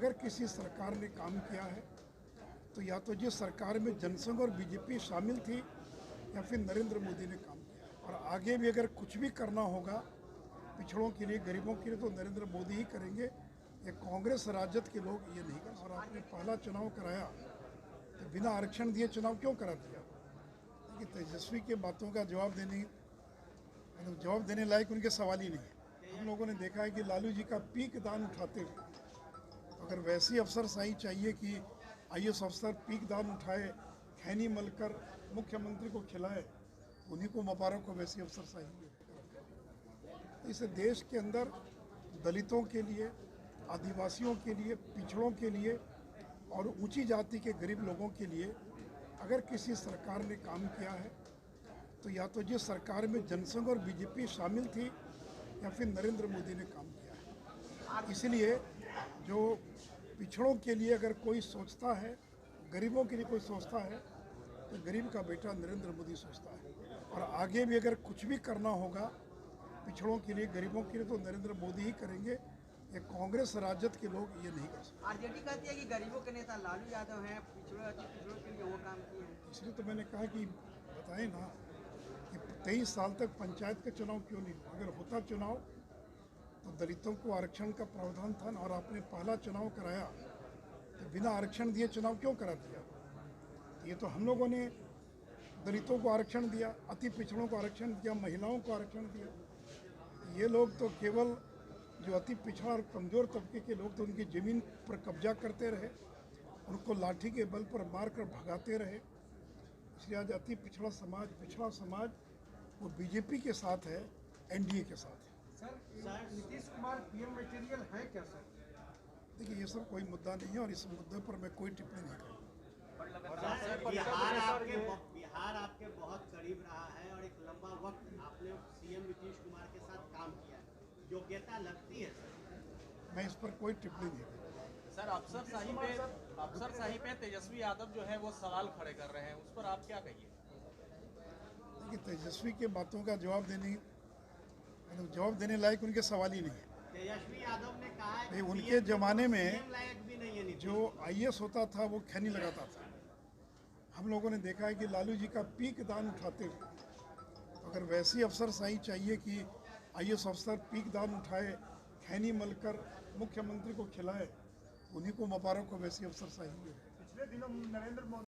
अगर किसी सरकार ने काम किया है तो या तो जिस सरकार में जनसंघ और बीजेपी शामिल थी या फिर नरेंद्र मोदी ने काम किया, और आगे भी अगर कुछ भी करना होगा पिछड़ों के लिए, गरीबों के लिए, तो नरेंद्र मोदी ही करेंगे। ये कांग्रेस राजद के लोग ये नहीं कर। और आपने पहला चुनाव कराया तो बिना आरक्षण दिए चुनाव क्यों करा दिया? देखिए, तेजस्वी के बातों का जवाब देने लायक उनके सवाल ही नहीं है। हम लोगों ने देखा है कि लालू जी का पीक दान उठाते हुए, अगर वैसी अफसरशाही चाहिए कि आईएएस अफसर पीक दान उठाए, खैनी मलकर मुख्यमंत्री को खिलाए, उन्हीं को मुबारक को वैसी अफसरशाही। तो इसे देश के अंदर दलितों के लिए, आदिवासियों के लिए, पिछड़ों के लिए और ऊंची जाति के गरीब लोगों के लिए अगर किसी सरकार ने काम किया है तो या तो जिस सरकार में जनसंघ और बीजेपी शामिल थी या फिर नरेंद्र मोदी ने काम किया है। इसलिए जो पिछड़ों के लिए अगर कोई सोचता है, गरीबों के लिए कोई सोचता है, तो गरीब का बेटा नरेंद्र मोदी सोचता है। और आगे भी अगर कुछ भी करना होगा पिछड़ों के लिए, गरीबों के लिए, तो नरेंद्र मोदी ही करेंगे। ये कांग्रेस राजद के लोग ये नहीं कर सकते। आरजेडी कहती है कि गरीबों के नेता लालू यादव हैं, पिछड़ों के लिए वो काम किए हैं। इसलिए तो मैंने कहा कि बताएं ना कि 23 साल तक पंचायत का चुनाव क्यों नहीं हुआ? अगर होता चुनाव तो दलितों को आरक्षण का प्रावधान था ना, और आपने पहला चुनाव कराया तो बिना आरक्षण दिए चुनाव क्यों करा दिया? ये तो हम लोगों ने दलितों को आरक्षण दिया, अति पिछड़ों को आरक्षण दिया, महिलाओं को आरक्षण दिया। ये लोग तो केवल जो अति पिछड़ा और कमज़ोर तबके के लोग, तो उनकी ज़मीन पर कब्जा करते रहे, उनको लाठी के बल पर मार कर भगाते रहे। इसलिए आज अति पिछड़ा समाज वो बीजेपी के साथ है, एनडीए के साथ है। Sir, Nitish Kumar PM material है क्या सर? देखिए, ये सब कोई मुद्दा नहीं है और इस मुद्दे पर मैं कोई टिप्पणी नहीं करूँगा। बिहार आपके बहुत करीब रहा है और एक लंबा वक्त आपने सीएम नीतीश कुमार के साथ काम किया है, योग्यता लगती है सर? मैं इस पर कोई टिप्पणी नहीं करूँगा। सर, अफसरशाही पे तेजस्वी यादव जो है वो सवाल खड़े कर रहे हैं, उस पर आप क्या कहिए? देखिए, तेजस्वी के बातों का जवाब देने लायक उनके सवाल ही नहीं है। तेजस्वी यादव ने कहा है कि उनके ज़माने में लायक भी नहीं है जो आईएएस होता था वो खैनी लगाता था। हम लोगों ने देखा है कि लालू जी का पीक दान उठाते हुए, अगर वैसी अफसरशाही चाहिए कि आईएएस अफसर पीक दान उठाए, खैनी मलकर मुख्यमंत्री को खिलाए, उन्हीं को मुबारक को वैसी अफसरशाही। पिछले दिनों नरेंद्र मोदी